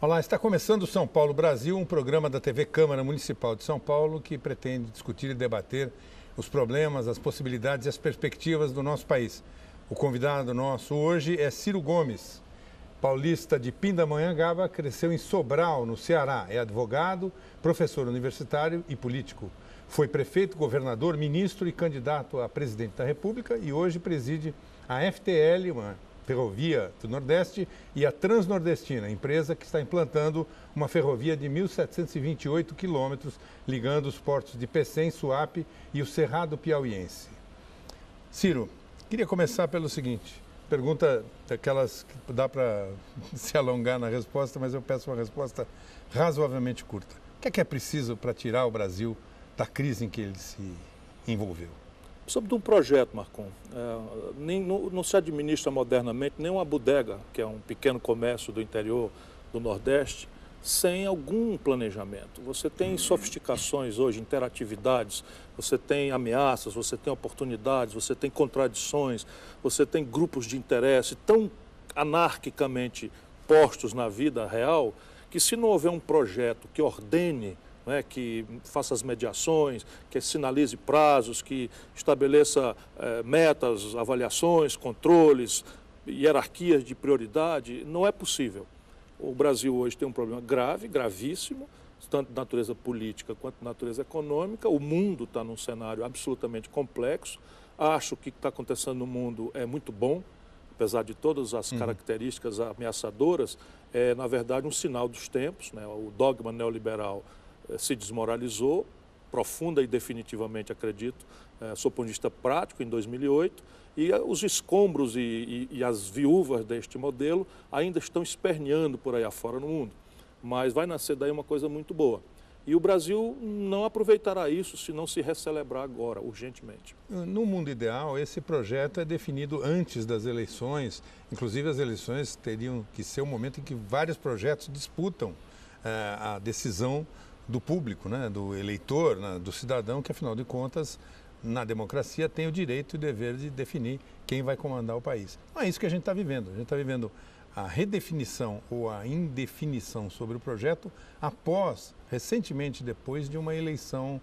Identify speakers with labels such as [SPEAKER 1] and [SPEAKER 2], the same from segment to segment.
[SPEAKER 1] Olá, está começando o São Paulo Brasil, um programa da TV Câmara Municipal de São Paulo que pretende discutir e debater os problemas, as possibilidades e as perspectivas do nosso país. O convidado nosso hoje é Ciro Gomes, paulista de Pindamonhangaba, cresceu em Sobral, no Ceará. É advogado, professor universitário e político. Foi prefeito, governador, ministro e candidato a presidente da República e hoje preside a FTL, uma ferrovia do Nordeste, e a Transnordestina, empresa que está implantando uma ferrovia de 1.728 quilômetros, ligando os portos de Pecém, Suape e o Cerrado Piauiense. Ciro, queria começar pelo seguinte, pergunta daquelas que dá para se alongar na resposta, mas eu peço uma resposta razoavelmente curta. O que é preciso para tirar o Brasil da crise em que ele se envolveu?
[SPEAKER 2] Sobre um projeto, Marcon, não se administra modernamente nem uma bodega, que é um pequeno comércio do interior do Nordeste, sem algum planejamento. Você tem sofisticações hoje, interatividades, você tem ameaças, você tem oportunidades, você tem contradições, você tem grupos de interesse tão anarquicamente postos na vida real, que se não houver um projeto que ordene, que faça as mediações, que sinalize prazos, que estabeleça metas, avaliações, controles, hierarquias de prioridade, não é possível. O Brasil hoje tem um problema grave, gravíssimo, tanto de natureza política quanto de natureza econômica. O mundo está num cenário absolutamente complexo. Acho que o que está acontecendo no mundo é muito bom, apesar de todas as características ameaçadoras, é, na verdade, um sinal dos tempos, né? O dogma neoliberal se desmoralizou, profunda e definitivamente, acredito, sob o ponto de vista prático, em 2008, e os escombros e as viúvas deste modelo ainda estão esperneando por aí afora no mundo. Mas vai nascer daí uma coisa muito boa. E o Brasil não aproveitará isso se não se recelebrar agora, urgentemente.
[SPEAKER 1] No mundo ideal, esse projeto é definido antes das eleições, inclusive as eleições teriam que ser o momento em que vários projetos disputam a decisão do público, né, do eleitor, né, do cidadão, que afinal de contas, na democracia, tem o direito e o dever de definir quem vai comandar o país. Não é isso que a gente está vivendo. A gente está vivendo a redefinição ou a indefinição sobre o projeto após, recentemente, depois de uma eleição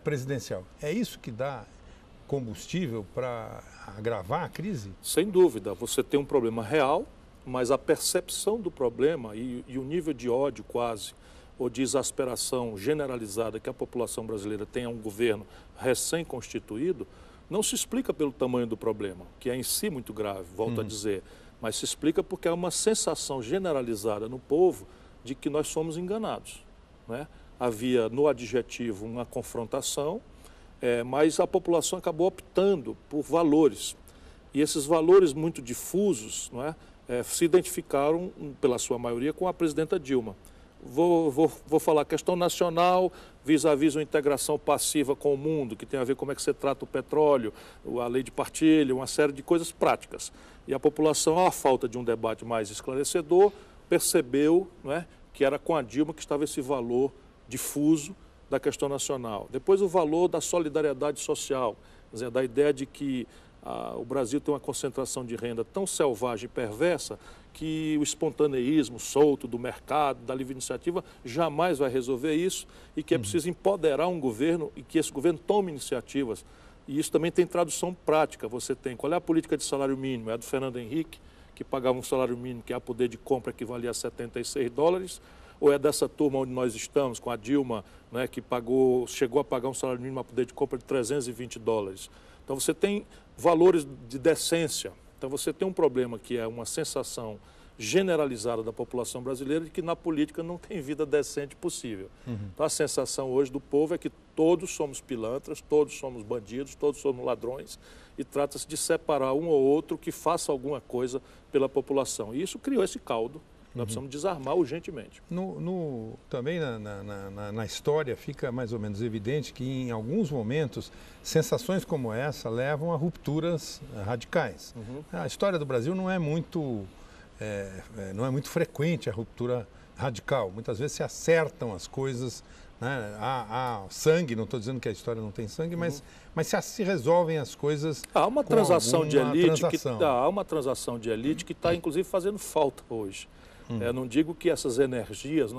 [SPEAKER 1] presidencial. É isso que dá combustível para agravar a crise?
[SPEAKER 2] Sem dúvida. Você tem um problema real, mas a percepção do problema e o nível de ódio quase ou de exasperação generalizada que a população brasileira tem a um governo recém-constituído, não se explica pelo tamanho do problema, que é em si muito grave, volto a dizer, mas se explica porque há uma sensação generalizada no povo de que nós somos enganados, né? Havia no adjetivo uma confrontação, mas a população acabou optando por valores, e esses valores muito difusos, não é, se identificaram, pela sua maioria, com a presidenta Dilma. Vou falar questão nacional, vis-à-vis uma integração passiva com o mundo, que tem a ver com como é que você trata o petróleo, a lei de partilha, uma série de coisas práticas. E a população, à falta de um debate mais esclarecedor, percebeu, não é, que era com a Dilma que estava esse valor difuso da questão nacional. Depois o valor da solidariedade social, quer dizer, da ideia de que o Brasil tem uma concentração de renda tão selvagem e perversa que o espontaneísmo solto do mercado, da livre iniciativa, jamais vai resolver isso e que é preciso empoderar um governo e que esse governo tome iniciativas. E isso também tem tradução prática. Você tem, qual é a política de salário mínimo? É a do Fernando Henrique, que pagava um salário mínimo que a poder de compra equivalia a $76, ou é dessa turma onde nós estamos, com a Dilma, né, que chegou a pagar um salário mínimo a poder de compra de $320? Então você tem valores de decência. Então você tem um problema que é uma sensação generalizada da população brasileira de que na política não tem vida decente possível. Então a sensação hoje do povo é que todos somos pilantras, todos somos bandidos, todos somos ladrões e trata-se de separar um ou outro que faça alguma coisa pela população. E isso criou esse caldo. Nós precisamos desarmar urgentemente.
[SPEAKER 1] Também na história fica mais ou menos evidente que em alguns momentos sensações como essa levam a rupturas radicais. A história do Brasil não é muito frequente a ruptura radical. Muitas vezes se acertam as coisas, né? Há sangue, não estou dizendo que a história não tem sangue, mas se resolvem as coisas.
[SPEAKER 2] Há uma transação de elite há uma transação de elite que está inclusive fazendo falta hoje. Não digo que essas energias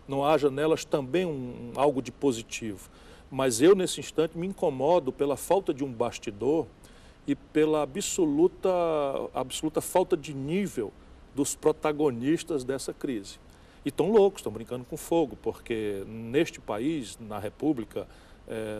[SPEAKER 2] não haja nelas também algo de positivo, mas eu, nesse instante, me incomodo pela falta de um bastidor e pela absoluta falta de nível dos protagonistas dessa crise. E estão loucos, estão brincando com fogo, porque neste país, na República,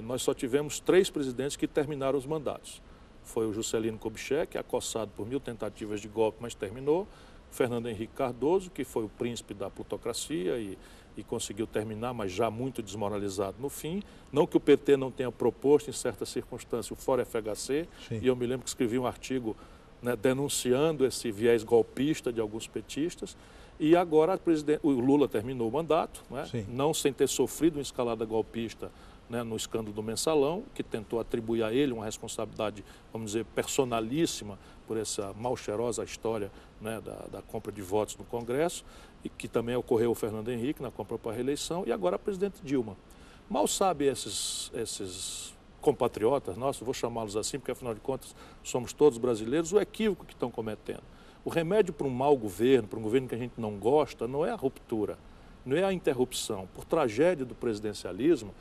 [SPEAKER 2] nós só tivemos 3 presidentes que terminaram os mandatos. Foi o Juscelino Kubitschek, acossado por 1000 tentativas de golpe, mas terminou. Fernando Henrique Cardoso, que foi o príncipe da plutocracia e conseguiu terminar, mas já muito desmoralizado no fim. Não que o PT não tenha proposto, em certas circunstâncias, o Fórum FHC, Sim. E eu me lembro que escrevi um artigo, né, denunciando esse viés golpista de alguns petistas. E agora o Lula terminou o mandato, né, não sem ter sofrido uma escalada golpista, né, no escândalo do Mensalão, que tentou atribuir a ele uma responsabilidade, vamos dizer, personalíssima por essa mal cheirosa história, né, da compra de votos no Congresso, e que também ocorreu o Fernando Henrique na compra para a reeleição, e agora a presidente Dilma. Mal sabe esses compatriotas nossos, vou chamá-los assim, porque afinal de contas somos todos brasileiros, o equívoco que estão cometendo. O remédio para um mau governo, para um governo que a gente não gosta, não é a ruptura, não é a interrupção. Por tragédia do presidencialismo,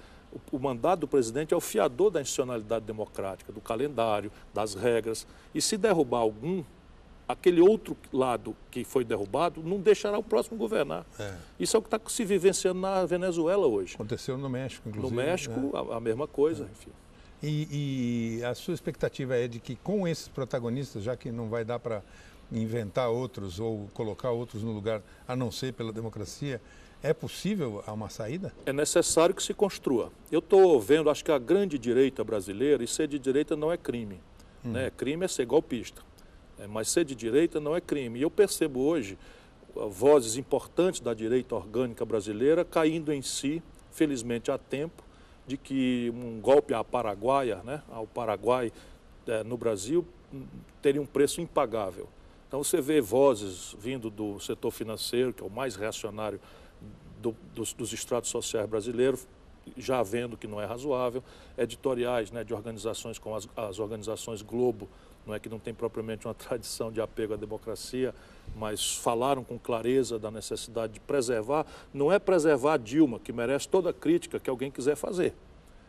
[SPEAKER 2] o mandato do presidente é o fiador da institucionalidade democrática, do calendário, das regras. E se derrubar algum, aquele outro lado que foi derrubado não deixará o próximo governar. Isso é o que está se vivenciando na Venezuela hoje.
[SPEAKER 1] Aconteceu no México, inclusive.
[SPEAKER 2] No México, a mesma coisa, enfim.
[SPEAKER 1] E a sua expectativa é de que com esses protagonistas, já que não vai dar para inventar outros ou colocar outros no lugar, a não ser pela democracia, é possível uma saída?
[SPEAKER 2] É necessário que se construa. Eu estou vendo, acho que a grande direita brasileira, e ser de direita não é crime. Né? Crime é ser golpista. Mas ser de direita não é crime. E eu percebo hoje vozes importantes da direita orgânica brasileira caindo em si, felizmente há tempo, de que um golpe à paraguaia, né, ao Paraguai no Brasil, teria um preço impagável. Então você vê vozes vindo do setor financeiro, que é o mais reacionário dos estratos sociais brasileiros, já vendo que não é razoável, editoriais, né, de organizações como as organizações Globo, não é, que não tem propriamente uma tradição de apego à democracia, mas falaram com clareza da necessidade de preservar, não é preservar a Dilma, que merece toda a crítica que alguém quiser fazer.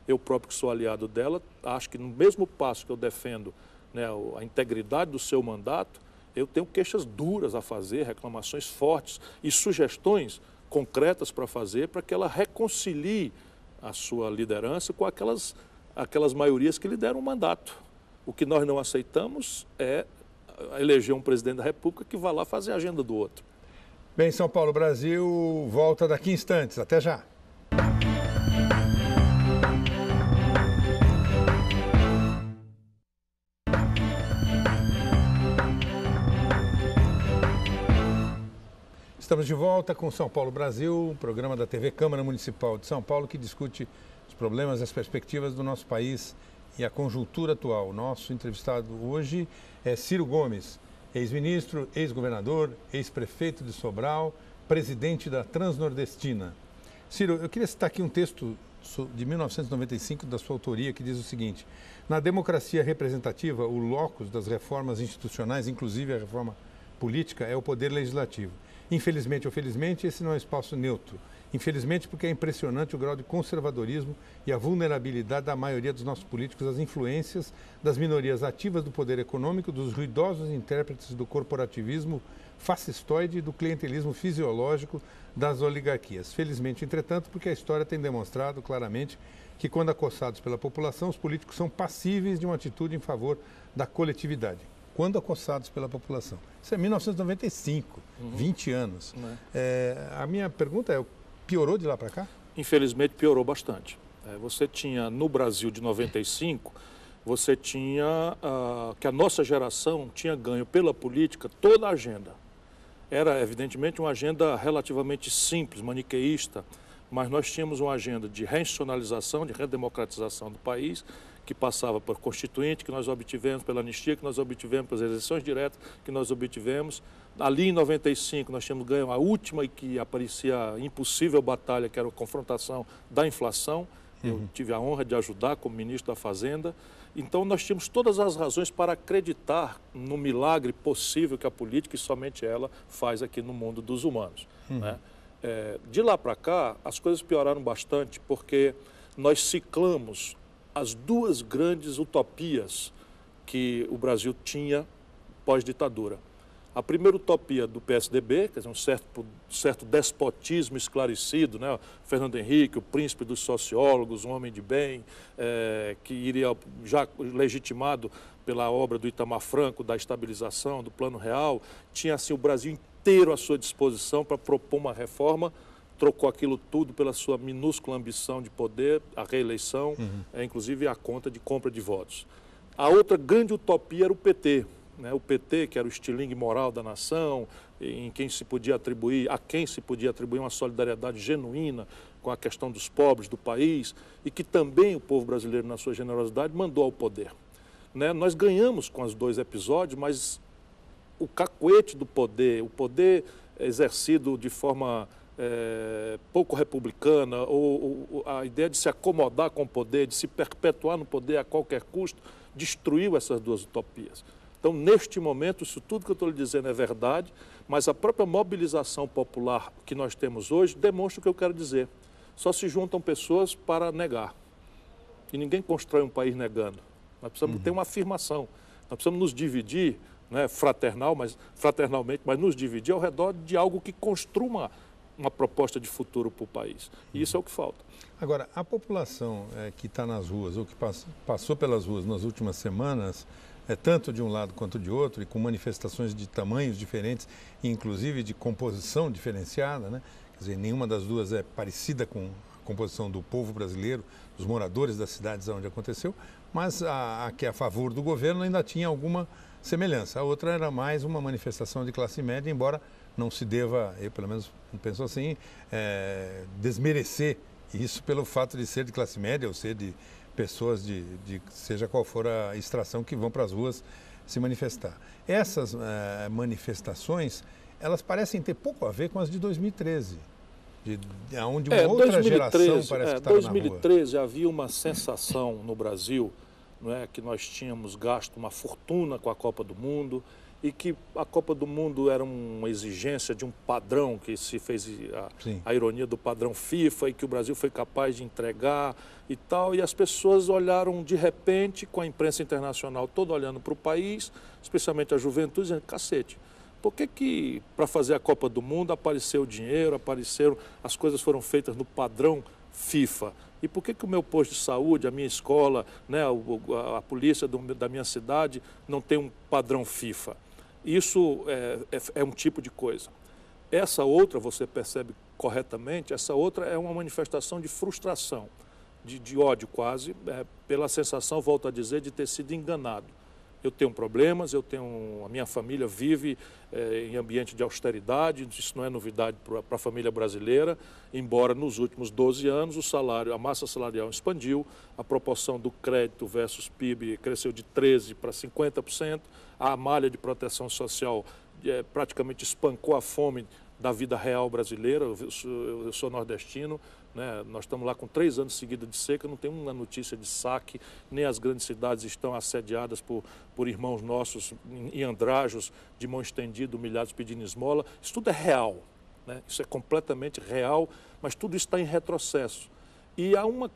[SPEAKER 2] Eu próprio, que sou aliado dela, acho que no mesmo passo que eu defendo, né, a integridade do seu mandato, eu tenho queixas duras a fazer, reclamações fortes e sugestões concretas para fazer, para que ela reconcilie a sua liderança com aquelas maiorias que lhe deram o mandato. O que nós não aceitamos é eleger um presidente da República que vá lá fazer a agenda do outro.
[SPEAKER 1] Bem, São Paulo, Brasil, volta daqui a instantes. Até já. Estamos de volta com São Paulo Brasil, um programa da TV Câmara Municipal de São Paulo que discute os problemas e as perspectivas do nosso país e a conjuntura atual. O nosso entrevistado hoje é Ciro Gomes, ex-ministro, ex-governador, ex-prefeito de Sobral, presidente da Transnordestina. Ciro, eu queria citar aqui um texto de 1995 da sua autoria que diz o seguinte: na democracia representativa, o locus das reformas institucionais, inclusive a reforma política, é o poder legislativo. Infelizmente ou felizmente, esse não é um espaço neutro. Infelizmente, porque é impressionante o grau de conservadorismo e a vulnerabilidade da maioria dos nossos políticos às influências das minorias ativas do poder econômico, dos ruidosos intérpretes do corporativismo fascistoide e do clientelismo fisiológico das oligarquias. Felizmente, entretanto, porque a história tem demonstrado claramente que, quando acossados pela população, os políticos são passíveis de uma atitude em favor da coletividade. Quando acossados pela população. Isso é 1995, 20 anos. A minha pergunta é, piorou de lá para cá?
[SPEAKER 2] Infelizmente piorou bastante. Você tinha, no Brasil de 95, você tinha que a nossa geração tinha ganho pela política toda a agenda. Era, evidentemente, uma agenda relativamente simples, maniqueísta, mas nós tínhamos uma agenda de reinstitucionalização, de redemocratização do país, que passava por constituinte, que nós obtivemos, pela anistia, que nós obtivemos, pelas eleições diretas, que nós obtivemos. Ali, em 95, nós tínhamos ganho a última e que aparecia impossível batalha, que era a confrontação da inflação, Eu tive a honra de ajudar como ministro da Fazenda. Então, nós tínhamos todas as razões para acreditar no milagre possível que a política e somente ela faz aqui no mundo dos humanos. Né? De lá para cá, as coisas pioraram bastante, porque nós ciclamos as duas grandes utopias que o Brasil tinha pós-ditadura. A primeira utopia do PSDB, quer dizer, um certo despotismo esclarecido, né? Fernando Henrique, o príncipe dos sociólogos, um homem de bem, que iria, já legitimado pela obra do Itamar Franco, da estabilização, do Plano Real, tinha assim, o Brasil inteiro à sua disposição para propor uma reforma, trocou aquilo tudo pela sua minúscula ambição de poder, a reeleição, inclusive a conta de compra de votos. A outra grande utopia era o PT. O PT, que era o estilingue moral da nação, a quem se podia atribuir uma solidariedade genuína com a questão dos pobres do país e que também o povo brasileiro, na sua generosidade, mandou ao poder. Nós ganhamos com os dois episódios, mas o cacuete do poder, o poder exercido de forma pouco republicana, ou a ideia de se acomodar com o poder, de se perpetuar no poder a qualquer custo, destruiu essas duas utopias. Então, neste momento, isso tudo que eu estou lhe dizendo é verdade, mas a própria mobilização popular que nós temos hoje demonstra o que eu quero dizer. Só se juntam pessoas para negar. E ninguém constrói um país negando. Nós precisamos ter uma afirmação. Nós precisamos nos dividir, fraternalmente, mas nos dividir ao redor de algo que construa uma proposta de futuro para o país. E isso é o que falta.
[SPEAKER 1] Agora, a população que está nas ruas, ou que passou pelas ruas nas últimas semanas, tanto de um lado quanto de outro, e com manifestações de tamanhos diferentes, inclusive de composição diferenciada, né? Quer dizer, nenhuma das duas é parecida com a composição do povo brasileiro, dos moradores das cidades onde aconteceu, mas a que é a favor do governo ainda tinha alguma semelhança. A outra era mais uma manifestação de classe média, embora não se deva, eu pelo menos penso assim, desmerecer isso pelo fato de ser de classe média ou ser de pessoas de seja qual for a extração que vão para as ruas se manifestar. Essas manifestações, elas parecem ter pouco a ver com as de 2013, onde uma outra
[SPEAKER 2] 2013,
[SPEAKER 1] geração parece que estava na rua.
[SPEAKER 2] Em 2013 havia uma sensação no Brasil, que nós tínhamos gasto uma fortuna com a Copa do Mundo e que a Copa do Mundo era uma exigência de um padrão que se fez a ironia do padrão FIFA e que o Brasil foi capaz de entregar e tal. E as pessoas olharam de repente, com a imprensa internacional toda olhando para o país, especialmente a juventude, dizendo, cacete, por que para fazer a Copa do Mundo apareceu o dinheiro, as coisas foram feitas no padrão FIFA? E por que o meu posto de saúde, a minha escola, a polícia da minha cidade não tem um padrão FIFA? Isso é um tipo de coisa. Essa outra, você percebe corretamente, essa outra é uma manifestação de frustração, de ódio quase, pela sensação, volto a dizer, de ter sido enganado. Eu tenho problemas, a minha família vive em ambiente de austeridade, isso não é novidade para a família brasileira, embora nos últimos 12 anos a massa salarial expandiu, a proporção do crédito versus PIB cresceu de 13% para 50%, a malha de proteção social praticamente espancou a fome da vida real brasileira. Eu sou nordestino, nós estamos lá com 3 anos seguidos de seca, não tem uma notícia de saque, nem as grandes cidades estão assediadas por irmãos nossos em andrajos, de mão estendida, humilhados pedindo esmola. Isso tudo é real, isso é completamente real, mas tudo está em retrocesso. E há uma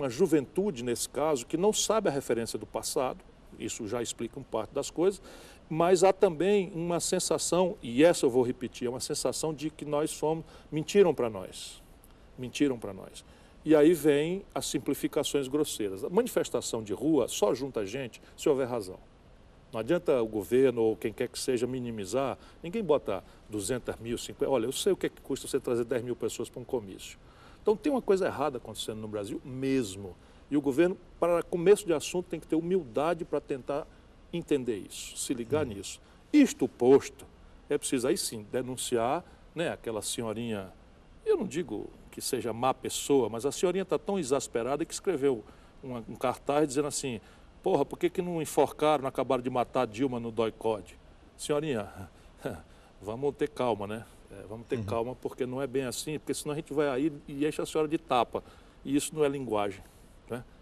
[SPEAKER 2] juventude, nesse caso, que não sabe a referência do passado, isso já explica uma parte das coisas, mas há também uma sensação, e essa eu vou repetir, é uma sensação de que mentiram para nós. Mentiram para nós. E aí vem as simplificações grosseiras. A manifestação de rua só junta gente se houver razão. Não adianta o governo ou quem quer que seja minimizar, ninguém bota 200 mil, 50... Olha, eu sei o que custa você trazer 10 mil pessoas para um comício. Então tem uma coisa errada acontecendo no Brasil mesmo. E o governo, para começo de assunto, tem que ter humildade para tentar entender isso, se ligar nisso. Isto posto, é preciso aí sim denunciar aquela senhorinha, eu não digo que seja má pessoa, mas a senhorinha está tão exasperada que escreveu um cartaz dizendo assim, porra, por que não enforcaram, não acabaram de matar Dilma no DOI-CODE? Senhorinha, vamos ter calma, vamos ter calma, porque não é bem assim, porque senão a gente vai aí e enche a senhora de tapa. E isso não é linguagem.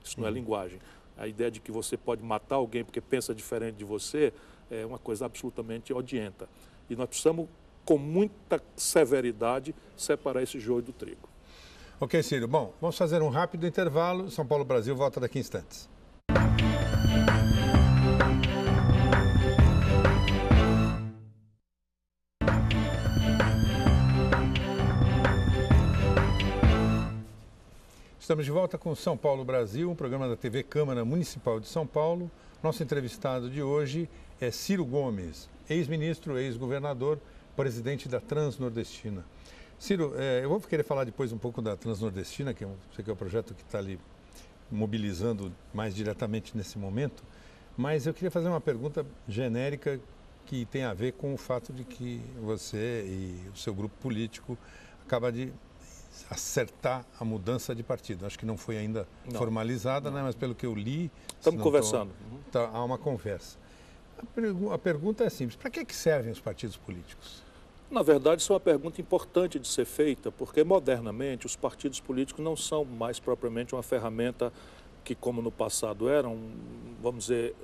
[SPEAKER 2] Isso não é linguagem. A ideia de que você pode matar alguém porque pensa diferente de você é uma coisa absolutamente odienta. E nós precisamos, com muita severidade, separar esse joio do trigo.
[SPEAKER 1] Ok, Ciro. Bom, vamos fazer um rápido intervalo. São Paulo Brasil volta daqui a instantes. Estamos de volta com São Paulo Brasil, um programa da TV Câmara Municipal de São Paulo. Nosso entrevistado de hoje é Ciro Gomes, ex-ministro, ex-governador, presidente da Transnordestina. Ciro, eu vou querer falar depois um pouco da Transnordestina, que eu sei que é o projeto que está ali mobilizando mais diretamente nesse momento, mas eu queria fazer uma pergunta genérica que tem a ver com o fato de que você e o seu grupo político acaba de acertar a mudança de partido. Acho que não foi ainda formalizada, né? Mas pelo que eu li...
[SPEAKER 2] Estamos conversando.
[SPEAKER 1] Há uma conversa. A pergunta é simples. Para que servem os partidos políticos?
[SPEAKER 2] Na verdade, isso é uma pergunta importante de ser feita, porque modernamente os partidos políticos não são mais propriamente uma ferramenta que, como no passado eram, vamos dizer,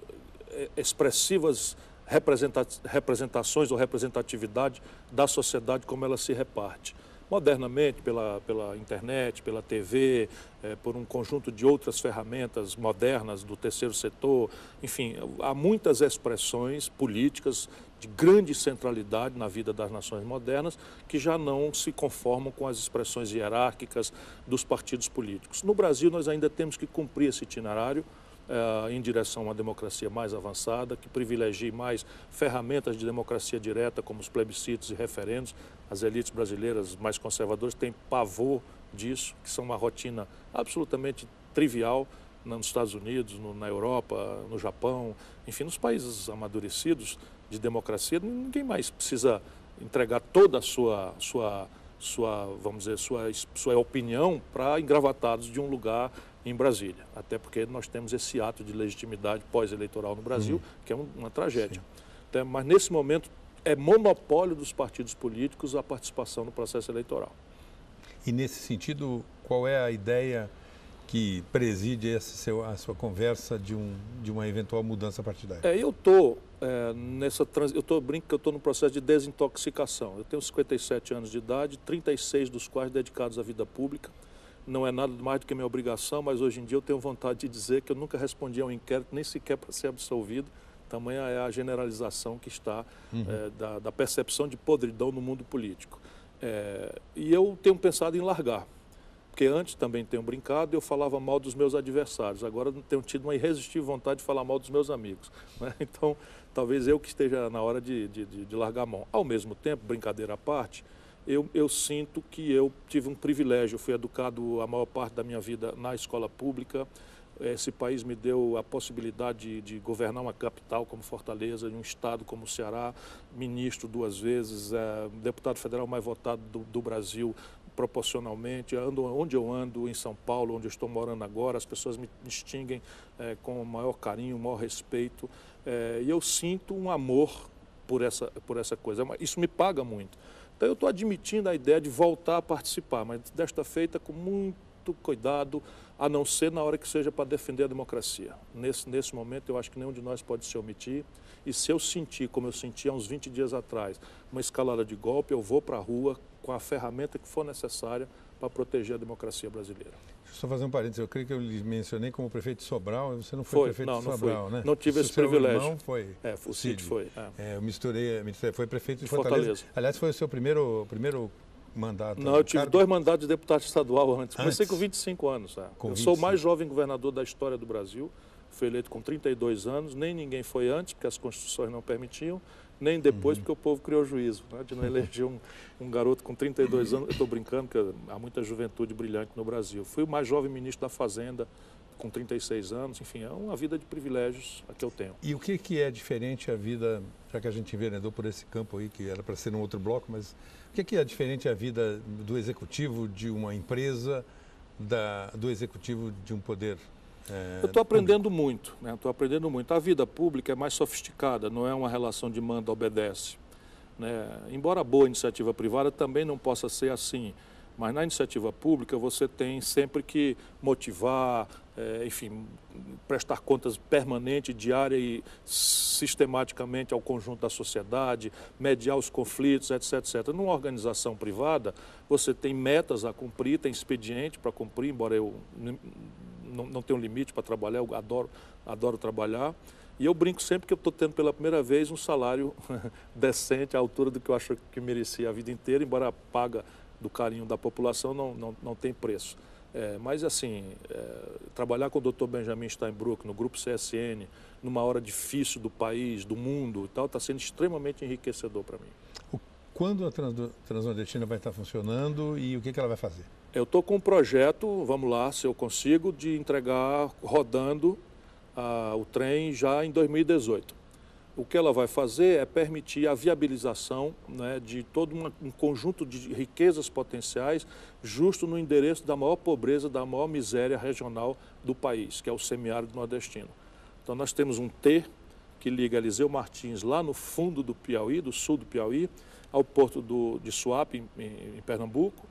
[SPEAKER 2] expressivas representações ou representatividade da sociedade como ela se reparte. Modernamente, pela internet, pela TV, por um conjunto de outras ferramentas modernas do terceiro setor, enfim, há muitas expressões políticas de grande centralidade na vida das nações modernas que já não se conformam com as expressões hierárquicas dos partidos políticos. No Brasil, nós ainda temos que cumprir esse itinerário em direção a uma democracia mais avançada, que privilegie mais ferramentas de democracia direta, como os plebiscitos e referendos. As elites brasileiras mais conservadoras têm pavor disso, que são uma rotina absolutamente trivial nos Estados Unidos, na Europa, no Japão, enfim, nos países amadurecidos de democracia. Ninguém mais precisa entregar toda a sua vamos dizer, sua opinião para engravatados de um lugar em Brasília, até porque nós temos esse ato de legitimidade pós-eleitoral no Brasil, que é uma tragédia. Então, mas nesse momento é monopólio dos partidos políticos a participação no processo eleitoral.
[SPEAKER 1] E nesse sentido, qual é a ideia que preside a sua conversa de uma eventual mudança partidária?
[SPEAKER 2] Eu estou brincando que eu estou no processo de desintoxicação. Eu tenho 57 anos de idade, 36 dos quais dedicados à vida pública. Não é nada mais do que minha obrigação, mas hoje em dia eu tenho vontade de dizer que eu nunca respondi a um inquérito, nem sequer para ser absolvido. Tamanha é a generalização que está da percepção de podridão no mundo político. E eu tenho pensado em largar, porque antes também tenho brincado e eu falava mal dos meus adversários. Agora tenho tido uma irresistível vontade de falar mal dos meus amigos, né? Então, talvez eu que esteja na hora de largar a mão. Ao mesmo tempo, brincadeira à parte, eu sinto que eu tive um privilégio. Eu fui educado a maior parte da minha vida na escola pública. Esse país me deu a possibilidade de governar uma capital como Fortaleza, um estado como o Ceará, ministro 2 vezes, deputado federal mais votado do Brasil proporcionalmente. Ando onde eu ando, em São Paulo, onde eu estou morando agora, as pessoas me distinguem com o maior carinho, o maior respeito. E eu sinto um amor por essa coisa. Isso me paga muito. Então eu estou admitindo a ideia de voltar a participar, mas desta feita com muito cuidado, a não ser na hora que seja para defender a democracia. Nesse momento eu acho que nenhum de nós pode se omitir, e se eu sentir, como eu senti há uns 20 dias atrás, uma escalada de golpe, eu vou para a rua com a ferramenta que for necessária para proteger a democracia brasileira.
[SPEAKER 1] Deixa eu só fazer um parênteses, eu creio que eu lhe mencionei como prefeito de Sobral, você não foi prefeito de Sobral, né?
[SPEAKER 2] Não tive esse privilégio.
[SPEAKER 1] Irmão foi
[SPEAKER 2] o Cid foi.
[SPEAKER 1] Eu misturei, foi prefeito de Fortaleza. Aliás, foi o seu primeiro mandato.
[SPEAKER 2] Não, eu tive 2 mandatos de deputado estadual antes. Comecei com 25 anos. Eu sou o mais jovem governador da história do Brasil. Fui eleito com 32 anos, nem ninguém foi antes, porque as constituições não permitiam, nem depois, porque o povo criou juízo, né, de não eleger um garoto com 32 anos. Eu estou brincando, porque há muita juventude brilhante no Brasil. Fui o mais jovem ministro da Fazenda, com 36 anos. Enfim, é uma vida de privilégios a que eu tenho.
[SPEAKER 1] E o que é diferente a vida, já que a gente enveredou por esse campo aí, que era para ser um outro bloco, mas o que é diferente a vida do executivo de uma empresa, do executivo de um poder?
[SPEAKER 2] Eu estou aprendendo muito, né? Estou aprendendo muito. A vida pública é mais sofisticada, não é uma relação de manda-obedece, né? Embora a boa iniciativa privada também não possa ser assim, mas na iniciativa pública você tem sempre que motivar, enfim, prestar contas permanente, diária e sistematicamente ao conjunto da sociedade, mediar os conflitos, etc, etc. Numa organização privada, você tem metas a cumprir, tem expediente para cumprir, embora eu não tenha um limite para trabalhar, eu adoro trabalhar. E eu brinco sempre que eu estou tendo pela primeira vez um salário decente, à altura do que eu acho que merecia a vida inteira, embora a paga do carinho da população não tem preço. Mas, assim, trabalhar com o Dr. Benjamin Steinbrück no Grupo CSN, numa hora difícil do país, do mundo e tal, está sendo extremamente enriquecedor para mim.
[SPEAKER 1] Quando a Transnordestina vai estar funcionando e o que ela vai fazer?
[SPEAKER 2] Eu estou com um projeto, vamos lá, se eu consigo, de entregar rodando o trem já em 2018. O que ela vai fazer é permitir a viabilização, né, de todo um conjunto de riquezas potenciais justo no endereço da maior pobreza, da maior miséria regional do país, que é o semiárido nordestino. Então nós temos um T que liga Eliseu Martins lá no fundo do Piauí, do sul do Piauí, ao porto de Suape, em Pernambuco,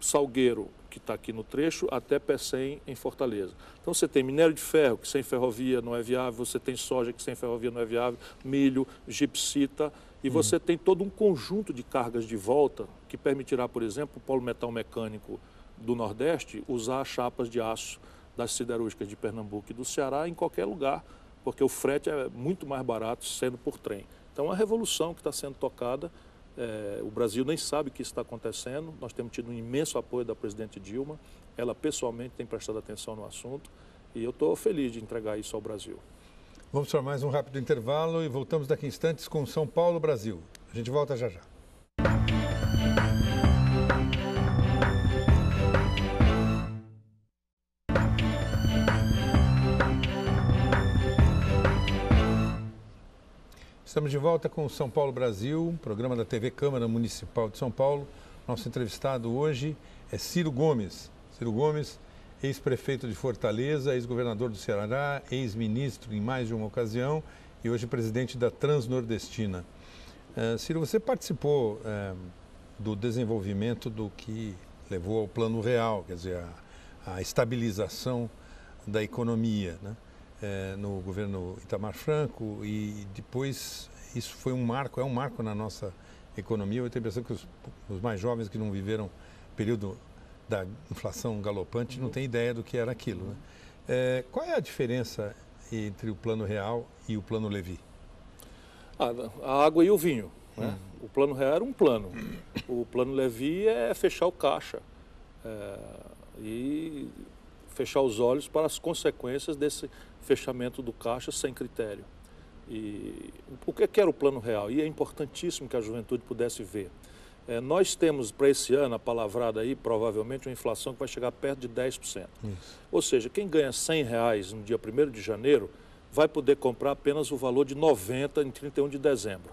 [SPEAKER 2] Salgueiro, que está aqui no trecho, até Pecém, em Fortaleza. Então você tem minério de ferro, que sem ferrovia não é viável, você tem soja, que sem ferrovia não é viável, milho, gipsita, e você tem todo um conjunto de cargas de volta que permitirá, por exemplo, o polo metal mecânico do Nordeste usar chapas de aço das siderúrgicas de Pernambuco e do Ceará em qualquer lugar, porque o frete é muito mais barato sendo por trem. Então, é uma revolução que está sendo tocada. O Brasil nem sabe que isso está acontecendo. Nós temos tido um imenso apoio da presidente Dilma. Ela pessoalmente tem prestado atenção no assunto e eu estou feliz de entregar isso ao Brasil.
[SPEAKER 1] Vamos para mais um rápido intervalo e voltamos daqui a instantes com São Paulo, Brasil. A gente volta já já. Estamos de volta com o São Paulo Brasil, programa da TV Câmara Municipal de São Paulo. Nosso entrevistado hoje é Ciro Gomes. Ciro Gomes, ex-prefeito de Fortaleza, ex-governador do Ceará, ex-ministro em mais de uma ocasião e hoje presidente da Transnordestina. Ciro, você participou do desenvolvimento do que levou ao Plano Real, quer dizer, a estabilização da economia, né? No governo Itamar Franco e depois isso foi um marco, é um marco na nossa economia. Eu tenho a impressão que os mais jovens que não viveram o período da inflação galopante não têm ideia do que era aquilo, né? Qual é a diferença entre o Plano Real e o Plano Levy?
[SPEAKER 2] A água e o vinho, né? O Plano Real era um plano. O Plano Levy é fechar o caixa e fechar os olhos para as consequências desse fechamento do caixa sem critério. E o que era o Plano Real? E é importantíssimo que a juventude pudesse ver. Nós temos para esse ano, apalavrada aí, provavelmente uma inflação que vai chegar perto de 10%. Isso. Ou seja, quem ganha R$100 no dia 1º de janeiro vai poder comprar apenas o valor de 90 em 31 de dezembro.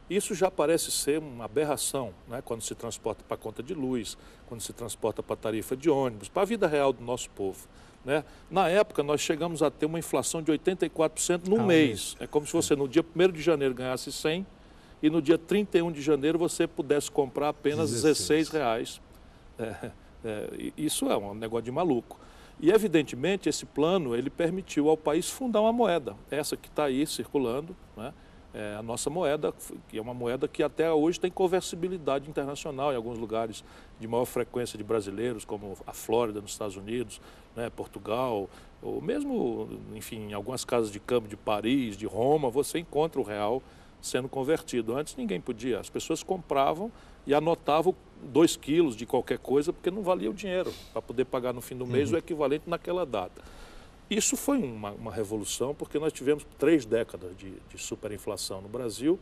[SPEAKER 2] Isso já parece ser uma aberração, né? Quando se transporta para a conta de luz, quando se transporta para a tarifa de ônibus, para a vida real do nosso povo, né? Na época, nós chegamos a ter uma inflação de 84% no mês. É como se você, no dia 1º de janeiro, ganhasse 100 e no dia 31 de janeiro você pudesse comprar apenas R$16. Isso é um negócio de maluco. E, evidentemente, esse plano ele permitiu ao país fundar uma moeda, essa que está aí circulando, né? A nossa moeda, que é uma moeda que até hoje tem conversibilidade internacional em alguns lugares de maior frequência de brasileiros, como a Flórida, nos Estados Unidos, né, Portugal, ou mesmo, enfim, em algumas casas de câmbio de Paris, de Roma, você encontra o real sendo convertido. Antes ninguém podia, as pessoas compravam e anotavam 2 quilos de qualquer coisa, porque não valia o dinheiro, para poder pagar no fim do mês o equivalente naquela data. Isso foi uma revolução, porque nós tivemos 3 décadas de superinflação no Brasil,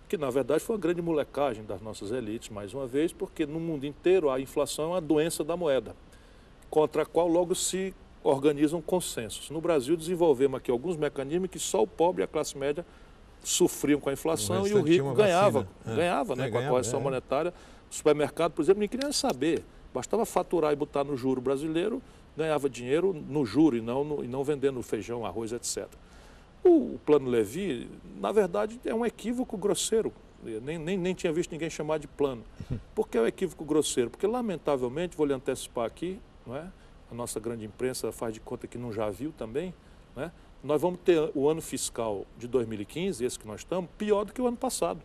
[SPEAKER 2] que na verdade foi uma grande molecagem das nossas elites, mais uma vez, porque no mundo inteiro a inflação é uma doença da moeda, contra a qual logo se organizam consensos. No Brasil desenvolvemos aqui alguns mecanismos que só o pobre e a classe média sofriam com a inflação e o rico ganhava, né, com a correção monetária. O supermercado, por exemplo, nem queria saber, bastava faturar e botar no juro brasileiro, ganhava dinheiro no juro e não vendendo feijão, arroz, etc. O Plano Levy, na verdade, é um equívoco grosseiro. Nem tinha visto ninguém chamar de plano. Por que é um equívoco grosseiro? Porque, lamentavelmente, vou lhe antecipar aqui, não é? a nossa grande imprensa faz de conta que não já viu também, né? Nós vamos ter o ano fiscal de 2015, esse que nós estamos, pior do que o ano passado.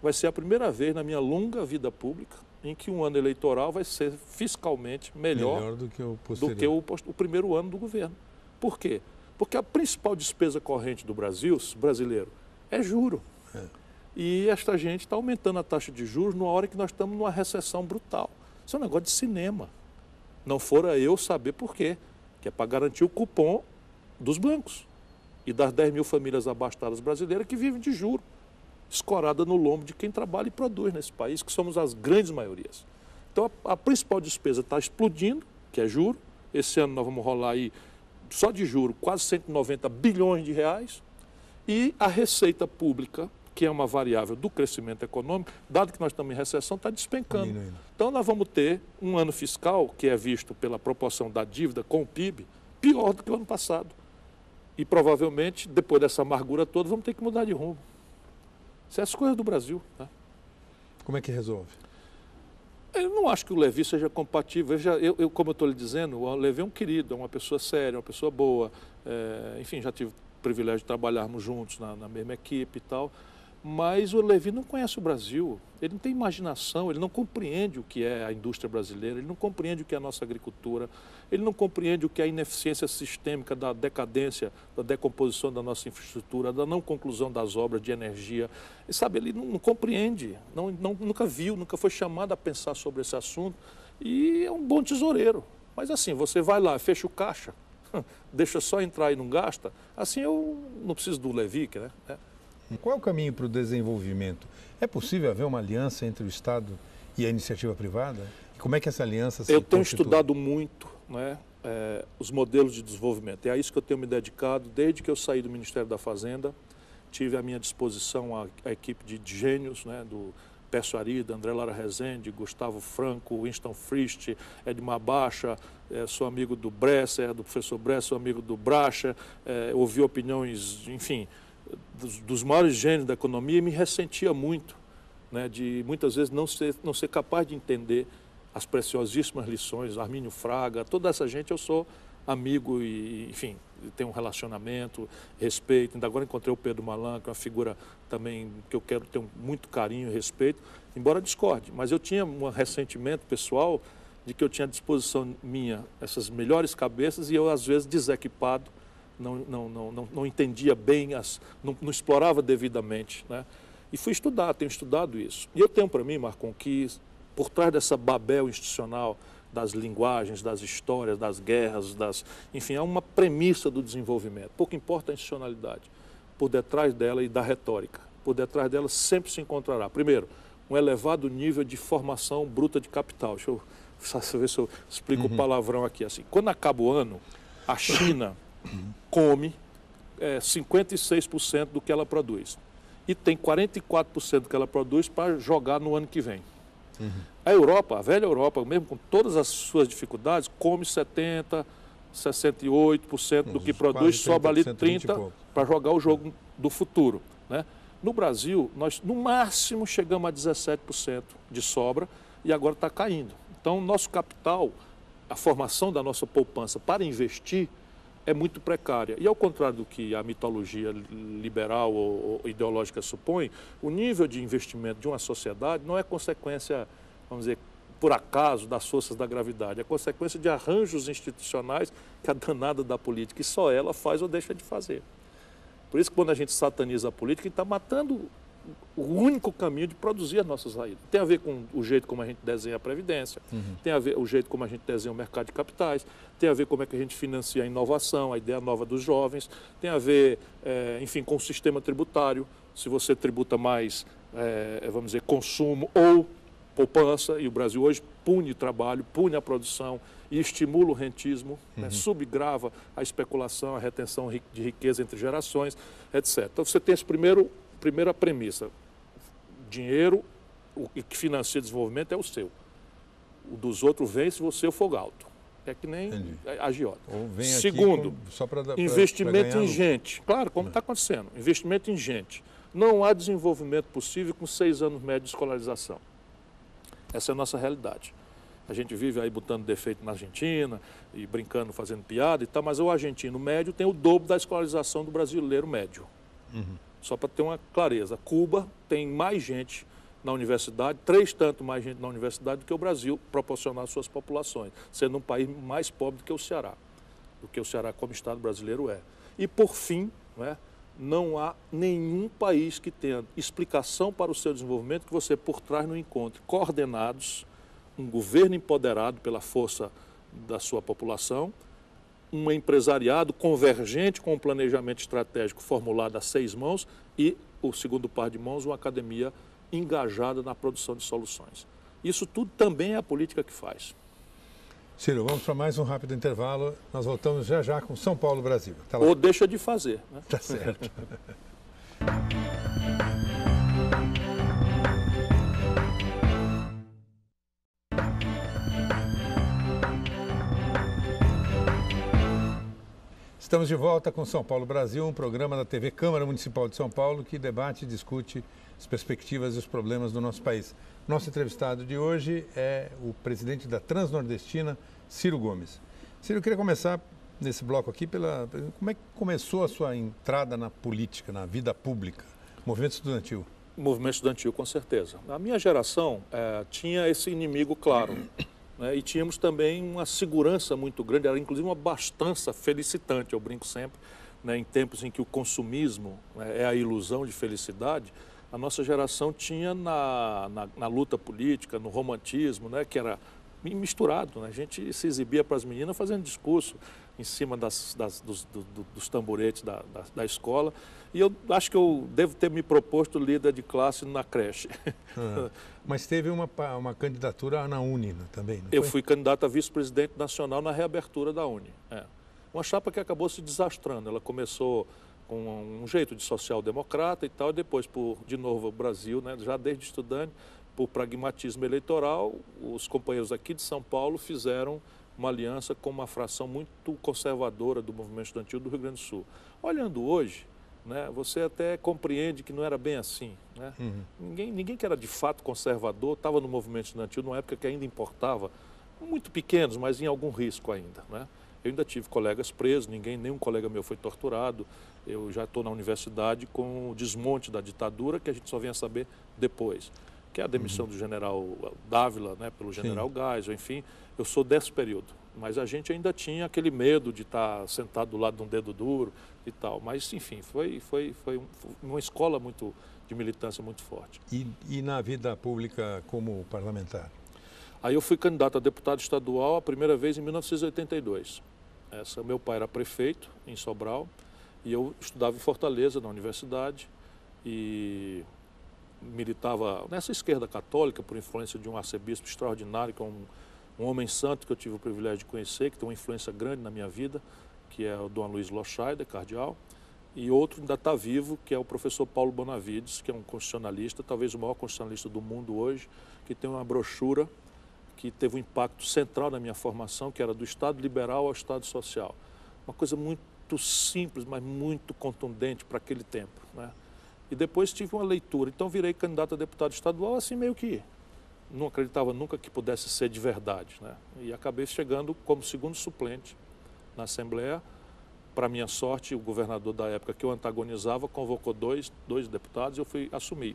[SPEAKER 2] Vai ser a primeira vez na minha longa vida pública em que um ano eleitoral vai ser fiscalmente melhor
[SPEAKER 1] do que
[SPEAKER 2] o primeiro ano do governo. Por quê? Porque a principal despesa corrente do Brasil, brasileiro, é juro. E esta gente está aumentando a taxa de juros numa hora que nós estamos numa recessão brutal. Isso é um negócio de cinema. Não fora eu saber por quê. Que é para garantir o cupom dos bancos e das 10 mil famílias abastadas brasileiras que vivem de juro, escorada no lombo de quem trabalha e produz nesse país, que somos as grandes maiorias. Então a principal despesa está explodindo, que é juro. Esse ano nós vamos rolar aí, só de juro, quase 190 bilhões de reais. E a receita pública, que é uma variável do crescimento econômico, dado que nós estamos em recessão, está despencando. Então nós vamos ter um ano fiscal, que é visto pela proporção da dívida com o PIB, pior do que o ano passado. E provavelmente, depois dessa amargura toda, vamos ter que mudar de rumo. Isso é as coisas do Brasil. Né?
[SPEAKER 1] Como é que resolve?
[SPEAKER 2] Eu não acho que o Levi seja compatível. Como eu estou lhe dizendo, o Levi é um querido, é uma pessoa séria, uma pessoa boa. Enfim, já tive o privilégio de trabalharmos juntos na mesma equipe e tal. Mas o Levi não conhece o Brasil, ele não tem imaginação, ele não compreende o que é a indústria brasileira, ele não compreende o que é a nossa agricultura, ele não compreende o que é a ineficiência sistêmica da decadência, da decomposição da nossa infraestrutura, da não conclusão das obras de energia. E, sabe, ele não compreende, nunca viu, nunca foi chamado a pensar sobre esse assunto e é um bom tesoureiro. Mas assim, você vai lá, fecha o caixa, deixa só entrar e não gasta, assim eu não preciso do Levi, né?
[SPEAKER 1] Qual é o caminho para o desenvolvimento? É possível haver uma aliança entre o Estado e a iniciativa privada? E como é que essa aliança se
[SPEAKER 2] Eu tenho
[SPEAKER 1] constitui?
[SPEAKER 2] estudado muito, né, os modelos de desenvolvimento. É a isso que eu tenho me dedicado desde que eu saí do Ministério da Fazenda. Tive à minha disposição a equipe de gênios, né, do Pécio Arida, André Lara Rezende, Gustavo Franco, Winston Frist, Edmar Baixa, sou amigo do Bresser, do professor Bresser, sou amigo do Bracha, ouvi opiniões, enfim, dos maiores gênios da economia e me ressentia muito, né, de muitas vezes não ser capaz de entender as preciosíssimas lições, Armínio Fraga, toda essa gente eu sou amigo e, enfim, tenho um relacionamento, respeito. Ainda agora encontrei o Pedro Malan, que é uma figura também que eu quero ter muito carinho e respeito, embora discorde, mas eu tinha um ressentimento pessoal de que eu tinha à disposição minha essas melhores cabeças e eu às vezes desequipado, não entendia bem, não explorava devidamente, né? E fui estudar, tenho estudado isso. E eu tenho para mim, Marcon, que por trás dessa babel institucional, das linguagens, das histórias, das guerras, enfim, há uma premissa do desenvolvimento. Pouco importa a institucionalidade. Por detrás dela e da retórica, por detrás dela sempre se encontrará, primeiro, um elevado nível de formação bruta de capital. Deixa eu ver se eu explico o palavrão aqui. Assim, quando acaba o ano, a China come 56% do que ela produz. E tem 44% do que ela produz para jogar no ano que vem. A Europa, a velha Europa, mesmo com todas as suas dificuldades, come 70%, 68% do que produz, sobra ali 30% para jogar o jogo do futuro. Né? No Brasil, nós no máximo chegamos a 17% de sobra e agora está caindo. Então, nosso capital, a formação da nossa poupança para investir, é muito precária. E ao contrário do que a mitologia liberal ou ideológica supõe, o nível de investimento de uma sociedade não é consequência, vamos dizer, por acaso, das forças da gravidade. É consequência de arranjos institucionais que a danada da política, e só ela faz ou deixa de fazer. Por isso que quando a gente sataniza a política, a gente está matando o único caminho de produzir as nossas saídas. Tem a ver com o jeito como a gente desenha a Previdência, tem a ver o jeito como a gente desenha o mercado de capitais, tem a ver como é que a gente financia a inovação, a ideia nova dos jovens, tem a ver, enfim, com o sistema tributário, se você tributa mais, vamos dizer, consumo ou poupança, e o Brasil hoje pune o trabalho, pune a produção e estimula o rentismo, né, subgrava a especulação, a retenção de riqueza entre gerações, etc. Então você tem esse primeira premissa, dinheiro, o que financia desenvolvimento é o seu. O dos outros vem se você for alto. É que nem agiota. Segundo, investimento em gente. Claro, como está acontecendo. Investimento em gente. Não há desenvolvimento possível com 6 anos médios de escolarização. Essa é a nossa realidade. A gente vive aí botando defeito na Argentina e brincando, fazendo piada e tal, mas o argentino médio tem o dobro da escolarização do brasileiro médio. Só para ter uma clareza, Cuba tem mais gente na universidade, 3 tanto mais gente na universidade do que o Brasil, proporcional às suas populações, sendo um país mais pobre do que o Ceará como Estado brasileiro é. E, por fim, né, não há nenhum país que tenha explicação para o seu desenvolvimento que você, por trás, não encontre coordenados, um governo empoderado pela força da sua população, um empresariado convergente com um planejamento estratégico formulado a 6 mãos e, o segundo par de mãos, uma academia engajada na produção de soluções. Isso tudo também é a política que faz.
[SPEAKER 1] Ciro, vamos para mais um rápido intervalo. Nós voltamos já já com São Paulo, Brasil. Tá lá.
[SPEAKER 2] Ou deixa de fazer. Né?
[SPEAKER 1] Tá certo. Estamos de volta com São Paulo Brasil, um programa da TV Câmara Municipal de São Paulo que debate e discute as perspectivas e os problemas do nosso país. Nosso entrevistado de hoje é o presidente da Transnordestina, Ciro Gomes. Ciro, eu queria começar nesse bloco aqui como é que começou a sua entrada na política, na vida pública, movimento estudantil?
[SPEAKER 2] Movimento estudantil, com certeza. A minha geração tinha esse inimigo claro. Né, e tínhamos também uma segurança muito grande, era inclusive uma abastança felicitante, eu brinco sempre, né, em tempos em que o consumismo, né, é a ilusão de felicidade, a nossa geração tinha na luta política, no romantismo, né, que era misturado, né, a gente se exibia para as meninas fazendo discurso em cima dos tamboretes da escola, e eu acho que eu devo ter me proposto líder de classe na creche.
[SPEAKER 1] Mas teve uma candidatura na Uni também, não
[SPEAKER 2] Eu
[SPEAKER 1] foi?
[SPEAKER 2] fui candidato a vice-presidente nacional na reabertura da Uni. Uma chapa que acabou se desastrando. Ela começou com um jeito de social-democrata e tal, e depois, de novo, o Brasil, né, já desde estudante, por pragmatismo eleitoral, os companheiros aqui de São Paulo fizeram uma aliança com uma fração muito conservadora do movimento estudantil do Rio Grande do Sul. Olhando hoje, né, você até compreende que não era bem assim. Né? Ninguém que era de fato conservador estava no movimento estudantil numa época que ainda importava, muito pequenos, mas em algum risco ainda. Né? Eu ainda tive colegas presos, nenhum colega meu foi torturado. Eu já estou na universidade com o desmonte da ditadura, que a gente só vem a saber depois, que é a demissão do general Dávila, né, pelo general Geisel, enfim, eu sou desse período. Mas a gente ainda tinha aquele medo de estar sentado do lado de um dedo duro e tal. Mas, enfim, foi uma escola de militância muito forte.
[SPEAKER 1] E na vida pública como parlamentar?
[SPEAKER 2] Aí eu fui candidato a deputado estadual a primeira vez em 1982. Meu pai era prefeito em Sobral e eu estudava em Fortaleza, na universidade, e militava nessa esquerda católica por influência de um arcebispo extraordinário, que é um homem santo que eu tive o privilégio de conhecer, que tem uma influência grande na minha vida, que é o Dom Luiz Loscheider, cardeal, e outro ainda está vivo, que é o professor Paulo Bonavides, que é um constitucionalista, talvez o maior constitucionalista do mundo hoje, que tem uma brochura que teve um impacto central na minha formação, que era do Estado liberal ao Estado social. Uma coisa muito simples, mas muito contundente para aquele tempo, né? E depois tive uma leitura, então virei candidato a deputado estadual, assim meio que não acreditava nunca que pudesse ser de verdade, né? E acabei chegando como segundo suplente na Assembleia. Para minha sorte, o governador da época que eu antagonizava convocou dois deputados e eu fui assumir.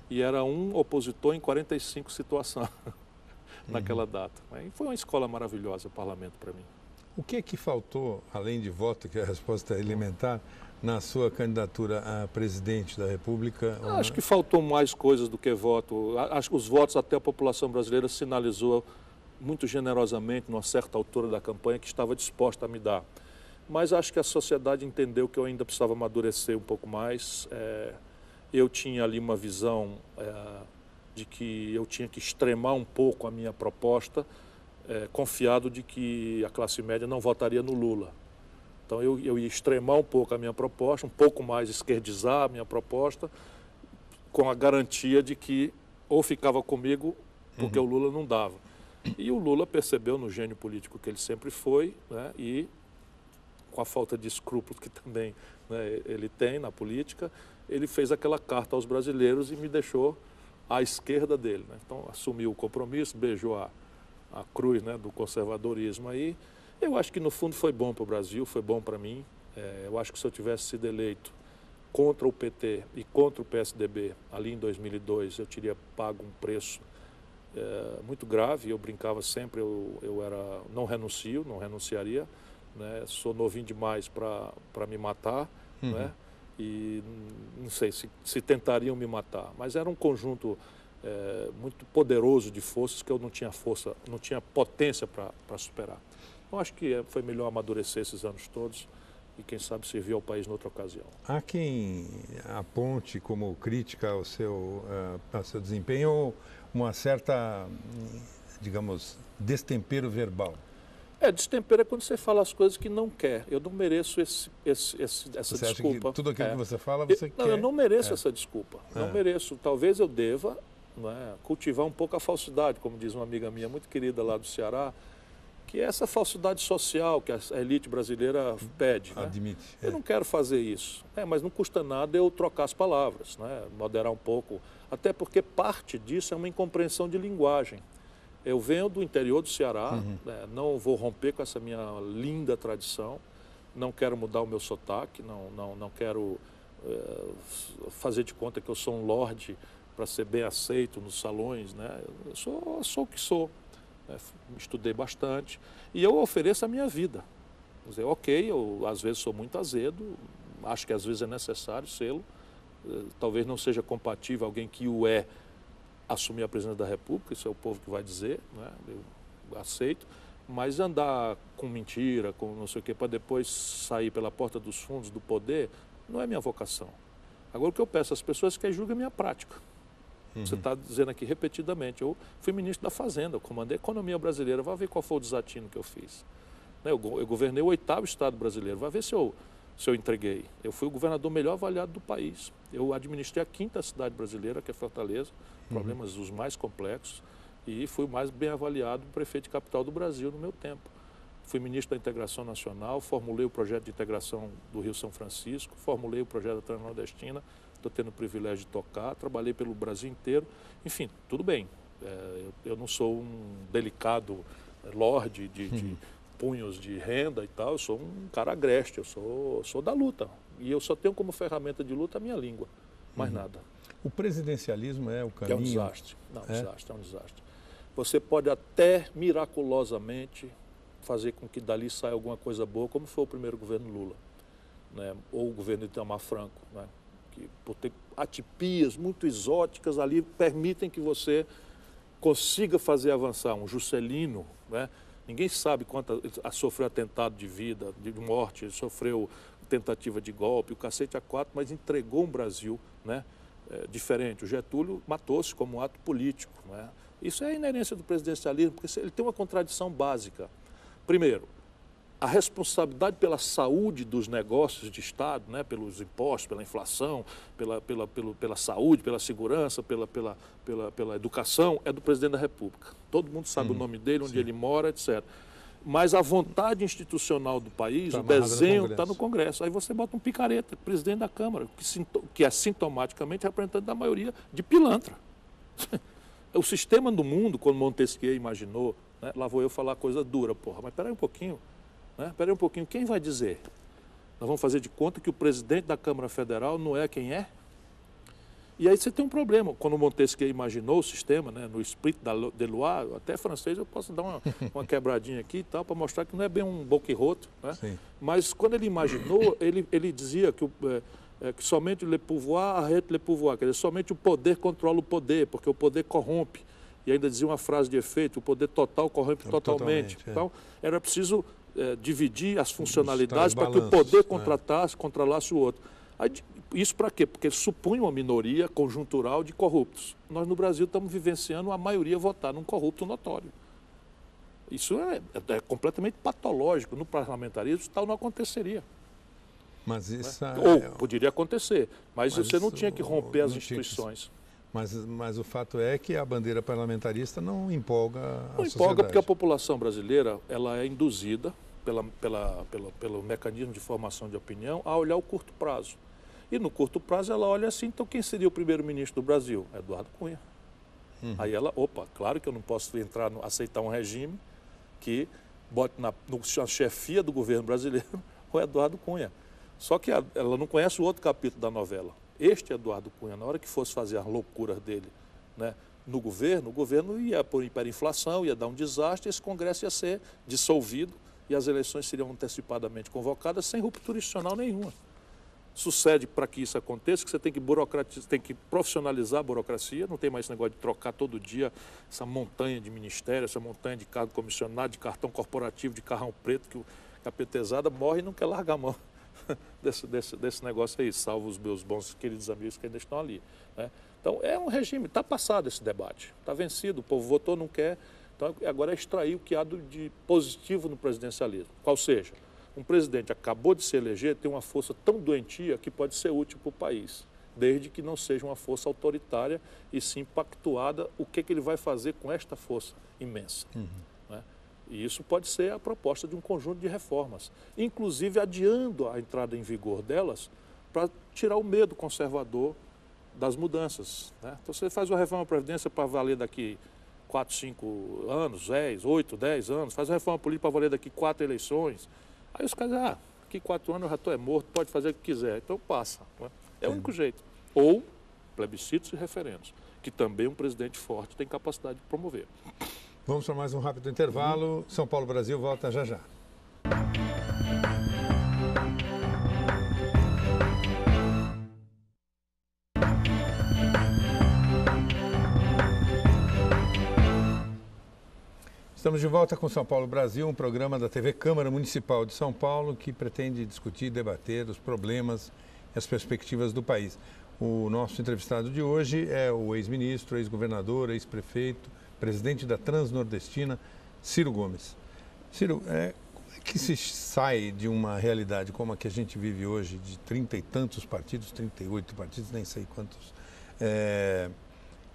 [SPEAKER 2] E era um opositor em 45 situações naquela data. E foi uma escola maravilhosa o parlamento para mim.
[SPEAKER 1] O que é que faltou, além de voto, que é a resposta elementar, na sua candidatura a presidente da República?
[SPEAKER 2] Acho que faltou mais coisas do que voto. Acho que os votos até a população brasileira sinalizou muito generosamente, numa certa altura da campanha, que estava disposta a me dar. Mas acho que a sociedade entendeu que eu ainda precisava amadurecer um pouco mais. Eu tinha ali uma visão de que eu tinha que extremar um pouco a minha proposta, confiado de que a classe média não votaria no Lula. Então eu ia extremar um pouco a minha proposta, um pouco mais esquerdizar a minha proposta, com a garantia de que ou ficava comigo porque o Lula não dava. E o Lula percebeu no gênio político que ele sempre foi, né, e com a falta de escrúpulos que também, né, ele tem na política, ele fez aquela carta aos brasileiros e me deixou à esquerda dele. Né? Então assumiu o compromisso, beijou a cruz, né, do conservadorismo aí. Eu acho que no fundo foi bom para o Brasil, foi bom para mim. Eu acho que se eu tivesse sido eleito contra o PT e contra o PSDB ali em 2002, eu teria pago um preço muito grave. Eu brincava sempre, não renunciaria, né? Sou novinho demais para me matar, né? E não sei se tentariam me matar, mas era um conjunto muito poderoso de forças que eu não tinha potência para superar. Eu acho que foi melhor amadurecer esses anos todos e, quem sabe, servir ao país noutra ocasião.
[SPEAKER 1] Há quem aponte como crítica ao seu desempenho uma certa, digamos, destempero verbal.
[SPEAKER 2] Destempero é quando você fala as coisas que não quer. Eu não mereço essa
[SPEAKER 1] você
[SPEAKER 2] desculpa.
[SPEAKER 1] Acha que tudo aquilo que você fala, você quer?
[SPEAKER 2] Não, eu não mereço essa desculpa. Não mereço. Talvez eu deva, né, cultivar um pouco a falsidade, como diz uma amiga minha muito querida lá do Ceará, que é essa falsidade social que a elite brasileira pede. Né?
[SPEAKER 1] Admite.
[SPEAKER 2] Eu não quero fazer isso, mas não custa nada eu trocar as palavras, né? Moderar um pouco, até porque parte disso é uma incompreensão de linguagem. Eu venho do interior do Ceará, né? Não vou romper com essa minha linda tradição, não quero mudar o meu sotaque, não quero fazer de conta que eu sou um lorde para ser bem aceito nos salões, né? Eu sou o que sou. Estudei bastante e eu ofereço a minha vida. Quer dizer, ok, eu às vezes sou muito azedo, acho que às vezes é necessário sê-lo, talvez não seja compatível alguém que o assumir a presidência da República, isso é o povo que vai dizer, né? Eu aceito, mas andar com mentira, com não sei o que, para depois sair pela porta dos fundos do poder, não é minha vocação. Agora o que eu peço às pessoas é que julguem a minha prática. Você está dizendo aqui repetidamente, eu fui ministro da Fazenda, eu comandei a economia brasileira, vai ver qual foi o desatino que eu fiz. Eu governei o 8º estado brasileiro, vai ver se eu entreguei. Eu fui o governador melhor avaliado do país. Eu administrei a 5ª cidade brasileira, que é Fortaleza, problemas os mais complexos, e fui o mais bem avaliado prefeito de capital do Brasil no meu tempo. Fui ministro da Integração Nacional, formulei o projeto de integração do Rio São Francisco, formulei o projeto da Transnordestina, estou tendo o privilégio de tocar, trabalhei pelo Brasil inteiro, enfim, tudo bem. Eu não sou um delicado lorde de punhos de renda e tal, eu sou um cara agreste, eu sou da luta. E eu só tenho como ferramenta de luta a minha língua, mais nada.
[SPEAKER 1] O presidencialismo é o caminho?
[SPEAKER 2] É um desastre. Não, é um desastre. Você pode até miraculosamente fazer com que dali saia alguma coisa boa, como foi o primeiro governo Lula, né? Ou o governo Itamar Franco, né? Que por ter atipias muito exóticas ali permitem que você consiga fazer avançar um Juscelino, né? Ninguém sabe quanto sofreu atentado de vida, de morte, sofreu tentativa de golpe, o cacete A4, mas entregou um Brasil, né? Diferente. O Getúlio matou-se como um ato político, né? Isso é a inerência do presidencialismo, porque ele tem uma contradição básica. Primeiro, a responsabilidade pela saúde dos negócios de Estado, né, pelos impostos, pela inflação, pela saúde, pela segurança, pela educação, é do presidente da República. Todo mundo sabe o nome dele, onde ele mora, etc. Mas a vontade institucional do país, o desenho, está no Congresso. Aí você bota um picareta, presidente da Câmara, que é sintomaticamente representante da maioria de pilantra. O sistema do mundo, quando Montesquieu imaginou, né, lá vou eu falar coisa dura, porra, mas peraí um pouquinho. Espera aí um pouquinho, quem vai dizer? Nós vamos fazer de conta que o presidente da Câmara Federal não é quem é? E aí você tem um problema. Quando Montesquieu imaginou o sistema, né, no Esprit de Loi, até francês eu posso dar uma quebradinha aqui e tal, para mostrar que não é bem um boquiroto, né? Mas quando ele imaginou, ele dizia que somente le pouvoir arrête le pouvoir, quer dizer, somente o poder controla o poder, porque o poder corrompe. E ainda dizia uma frase de efeito, o poder total corrompe totalmente. Então, era preciso dividir as funcionalidades para que o poder controlasse o outro. Aí, isso para quê? Porque supunha uma minoria conjuntural de corruptos. Nós no Brasil estamos vivenciando a maioria votar num corrupto notório. Isso é completamente patológico. No parlamentarismo isso tal não aconteceria.
[SPEAKER 1] Mas isso
[SPEAKER 2] Ou poderia acontecer, mas você não tinha que romper as instituições.
[SPEAKER 1] Mas o fato é que a bandeira parlamentarista não empolga a sociedade.
[SPEAKER 2] Não empolga porque a população brasileira ela é induzida pelo mecanismo de formação de opinião a olhar o curto prazo. E no curto prazo ela olha assim, então quem seria o primeiro-ministro do Brasil? Eduardo Cunha. Aí ela, opa, claro que eu não posso aceitar um regime que bote na chefia do governo brasileiro o Eduardo Cunha. Só que ela não conhece o outro capítulo da novela. Este Eduardo Cunha, na hora que fosse fazer as loucuras dele, né, no governo, o governo ia por hiperinflação, ia dar um desastre, esse Congresso ia ser dissolvido e as eleições seriam antecipadamente convocadas sem ruptura institucional nenhuma. Sucede para que isso aconteça que você tem que profissionalizar a burocracia, não tem mais esse negócio de trocar todo dia essa montanha de ministério, essa montanha de cargo comissionado, de cartão corporativo, de carrão preto, que a petezada morre e não quer largar a mão desse negócio aí, salvo os meus bons queridos amigos que ainda estão ali, né? Então é um regime, está passado esse debate, está vencido, o povo votou, não quer, então agora é extrair o que há de positivo no presidencialismo, qual seja, um presidente acabou de se eleger, tem uma força tão doentia que pode ser útil para o país, desde que não seja uma força autoritária e sim pactuada o que ele vai fazer com esta força imensa. Né? E isso pode ser a proposta de um conjunto de reformas, inclusive adiando a entrada em vigor delas para tirar o medo conservador das mudanças. Né? Então você faz uma reforma da Previdência para valer daqui 4, 5 anos, 10, 8, 10 anos, faz uma reforma política para valer daqui 4 eleições. Aí os caras, daqui 4 anos eu já estou morto, pode fazer o que quiser, então passa. Né? É o único jeito. Ou plebiscitos e referendos, que também um presidente forte tem capacidade de promover.
[SPEAKER 1] Vamos para mais um rápido intervalo. São Paulo, Brasil, volta já já. Estamos de volta com São Paulo Brasil, um programa da TV Câmara Municipal de São Paulo que pretende discutir e debater os problemas e as perspectivas do país. O nosso entrevistado de hoje é o ex-ministro, ex-governador, ex-prefeito, presidente da Transnordestina, Ciro Gomes. Ciro, como é que se sai de uma realidade como a que a gente vive hoje, de 30 e tantos partidos, 38 partidos, nem sei quantos,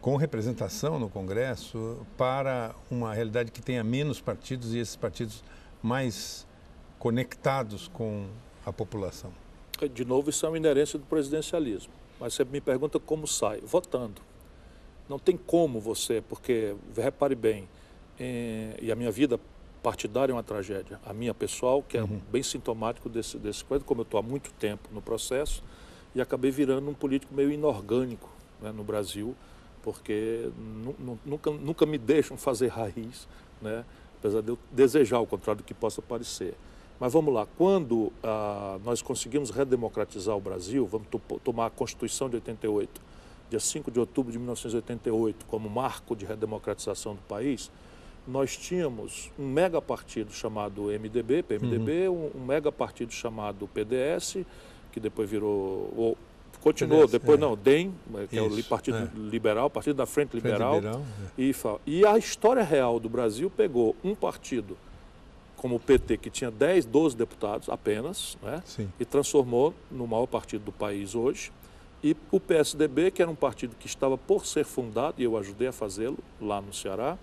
[SPEAKER 1] com representação no Congresso, para uma realidade que tenha menos partidos e esses partidos mais conectados com a população?
[SPEAKER 2] De novo, isso é uma inerência do presidencialismo. Mas você me pergunta como sai? Votando. Não tem como você, porque, repare bem, e a minha vida partidária é uma tragédia. A minha pessoal, que é bem sintomático desse coisa, como eu estou há muito tempo no processo, e acabei virando um político meio inorgânico, né, no Brasil, porque nunca me deixam fazer raiz, né? Apesar de eu desejar o contrário do que possa parecer. Mas vamos lá, quando nós conseguimos redemocratizar o Brasil, vamos tomar a Constituição de 88, dia 5 de outubro de 1988, como marco de redemocratização do país, nós tínhamos um mega partido chamado MDB, PMDB, um mega partido chamado PDS, que depois virou... Continuou, PDS, depois não, DEM, que isso, é o Partido Liberal, Partido da Frente Liberal. E a história real do Brasil pegou um partido como o PT, que tinha 10, 12 deputados apenas, né? E transformou no maior partido do país hoje. E o PSDB, que era um partido que estava por ser fundado, e eu ajudei a fazê-lo lá no Ceará,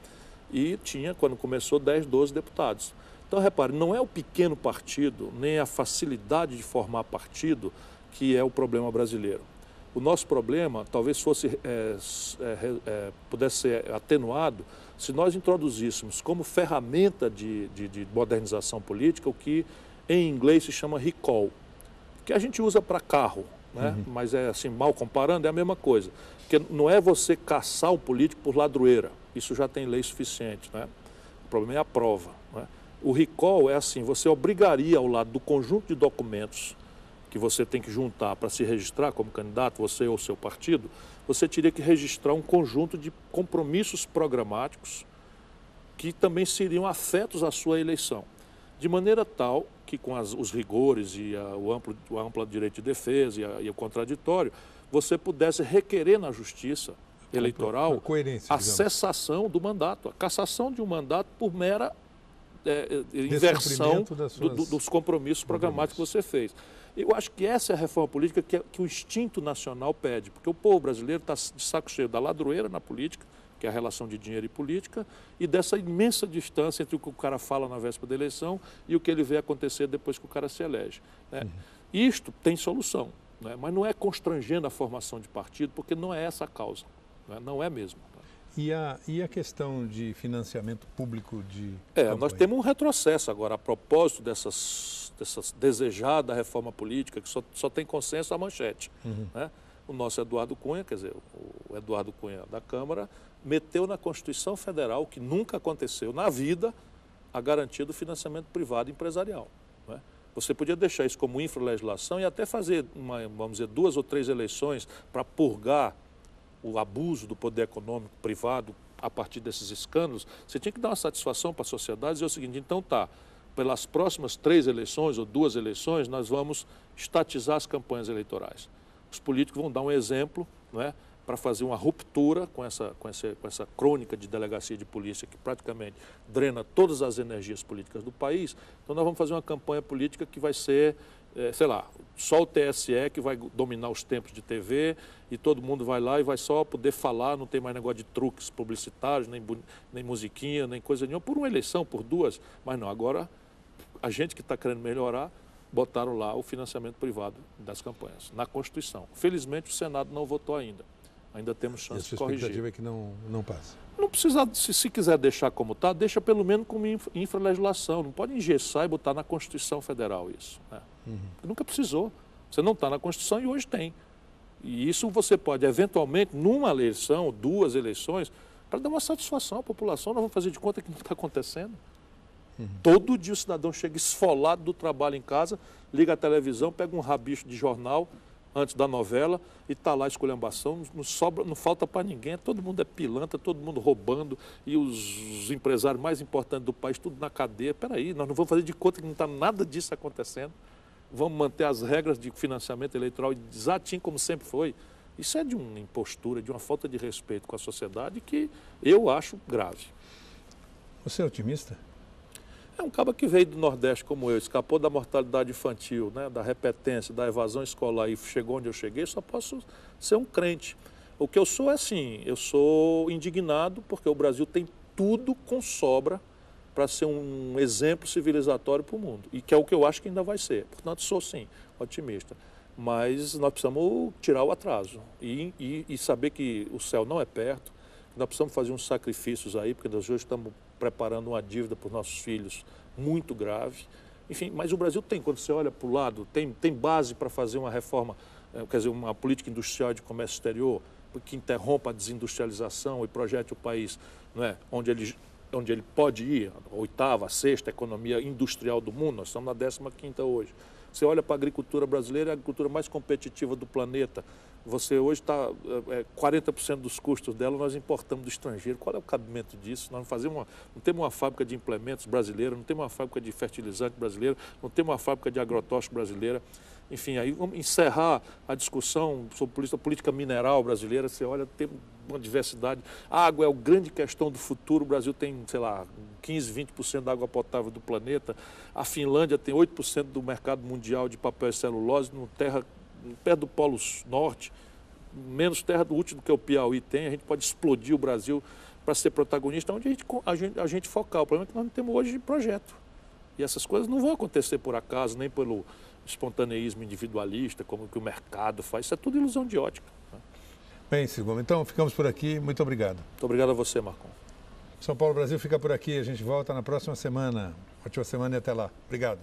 [SPEAKER 2] e tinha, quando começou, 10, 12 deputados. Então, repare, não é o pequeno partido, nem a facilidade de formar partido que é o problema brasileiro. O nosso problema talvez pudesse ser atenuado se nós introduzíssemos como ferramenta de modernização política o que em inglês se chama recall, que a gente usa para carro, né? Mas é assim, mal comparando, é a mesma coisa. Porque não é você caçar o político por ladroeira, isso já tem lei suficiente, né? O problema é a prova, né? O recall é assim, você obrigaria ao lado do conjunto de documentos que você tem que juntar para se registrar como candidato, você ou seu partido, você teria que registrar um conjunto de compromissos programáticos que também seriam afetos à sua eleição. De maneira tal que com os rigores e o amplo direito de defesa e o contraditório, você pudesse requerer na justiça eleitoral a cessação do mandato, a cassação de um mandato por mera inversão dos compromissos programáticos que você fez. Eu acho que essa é a reforma política que o instinto nacional pede, porque o povo brasileiro está de saco cheio da ladroeira na política, que é a relação de dinheiro e política, e dessa imensa distância entre o que o cara fala na véspera da eleição e o que ele vê acontecer depois que o cara se elege, né? Isto tem solução, né? Mas não é constrangendo a formação de partido, porque não é essa a causa, né? Não é mesmo.
[SPEAKER 1] E a questão de financiamento público de
[SPEAKER 2] nós
[SPEAKER 1] campanha?
[SPEAKER 2] temos um retrocesso agora, a propósito dessa desejada reforma política, que só tem consenso a manchete. Né? O nosso Eduardo Cunha, quer dizer, o Eduardo Cunha da Câmara, meteu na Constituição Federal, que nunca aconteceu na vida, a garantia do financiamento privado empresarial. Né? Você podia deixar isso como infralegislação e até fazer, vamos dizer, 2 ou 3 eleições para purgar o abuso do poder econômico privado a partir desses escândalos. Você tinha que dar uma satisfação para a sociedade e dizer o seguinte, então tá, pelas próximas 3 eleições ou 2 eleições, nós vamos estatizar as campanhas eleitorais. Os políticos vão dar um exemplo, não é, para fazer uma ruptura com essa crônica de delegacia de polícia que praticamente drena todas as energias políticas do país. Então nós vamos fazer uma campanha política que vai ser, sei lá, só o TSE que vai dominar os tempos de TV e todo mundo vai lá e vai só poder falar, não tem mais negócio de truques publicitários, nem musiquinha, nem coisa nenhuma, por uma eleição, por 2, mas não, agora a gente que está querendo melhorar, botaram lá o financiamento privado das campanhas, na Constituição. Felizmente o Senado não votou ainda. Ainda temos chance de corrigir.
[SPEAKER 1] A expectativa é que não passe. Não
[SPEAKER 2] precisa, se quiser deixar como está, deixa pelo menos como infralegislação. Não pode engessar e botar na Constituição Federal isso. Né? Nunca precisou. Você não está na Constituição e hoje tem. E isso você pode, eventualmente, numa eleição, 2 eleições, para dar uma satisfação à população, nós vamos fazer de conta que não está acontecendo. Todo dia o cidadão chega esfolado do trabalho em casa, liga a televisão, pega um rabicho de jornal antes da novela e está lá esculhambação, não falta para ninguém, todo mundo é pilantra, todo mundo roubando e os empresários mais importantes do país tudo na cadeia. Peraí, nós não vamos fazer de conta que não está nada disso acontecendo, vamos manter as regras de financiamento eleitoral exatinho como sempre foi. Isso é de uma impostura, de uma falta de respeito com a sociedade que eu acho grave.
[SPEAKER 1] Você é otimista?
[SPEAKER 2] É um cabo que veio do Nordeste como eu, escapou da mortalidade infantil, né, da repetência, da evasão escolar e chegou onde eu cheguei, só posso ser um crente. O que eu sou é assim, eu sou indignado porque o Brasil tem tudo com sobra para ser um exemplo civilizatório para o mundo, e que é o que eu acho que ainda vai ser. Portanto, sou sim, otimista. Mas nós precisamos tirar o atraso e saber que o céu não é perto, nós precisamos fazer uns sacrifícios aí, porque nós hoje estamos preparando uma dívida para os nossos filhos muito grave. Enfim, mas o Brasil tem, quando você olha para o lado, tem base para fazer uma reforma, quer dizer, uma política industrial de comércio exterior, que interrompa a desindustrialização e projete o país, não é, onde ele pode ir, a 8ª, a 6ª economia industrial do mundo, nós estamos na 15ª hoje. Você olha para a agricultura brasileira, é a agricultura mais competitiva do planeta. Você hoje está, 40% dos custos dela nós importamos do estrangeiro. Qual é o cabimento disso? Nós não temos uma fábrica de implementos brasileira, não temos uma fábrica de fertilizante brasileira, não temos uma fábrica de agrotóxico brasileira. Enfim, aí vamos encerrar a discussão sobre a política mineral brasileira. Você olha, tem uma diversidade. A água é a grande questão do futuro. O Brasil tem, sei lá, 15, 20% da água potável do planeta. A Finlândia tem 8% do mercado mundial de papel e celulose, perto do Polo Norte, menos terra útil do que o Piauí tem. A gente pode explodir o Brasil para ser protagonista, onde a gente focar. O problema é que nós não temos hoje projeto. E essas coisas não vão acontecer por acaso, nem pelo espontaneísmo individualista, como que o mercado faz. Isso é tudo ilusão de ótica.
[SPEAKER 1] Bem, Ciro, então ficamos por aqui. Muito obrigado.
[SPEAKER 2] Muito obrigado a você, Marcon.
[SPEAKER 1] São Paulo Brasil fica por aqui. A gente volta na próxima semana. Ótima semana e até lá. Obrigado.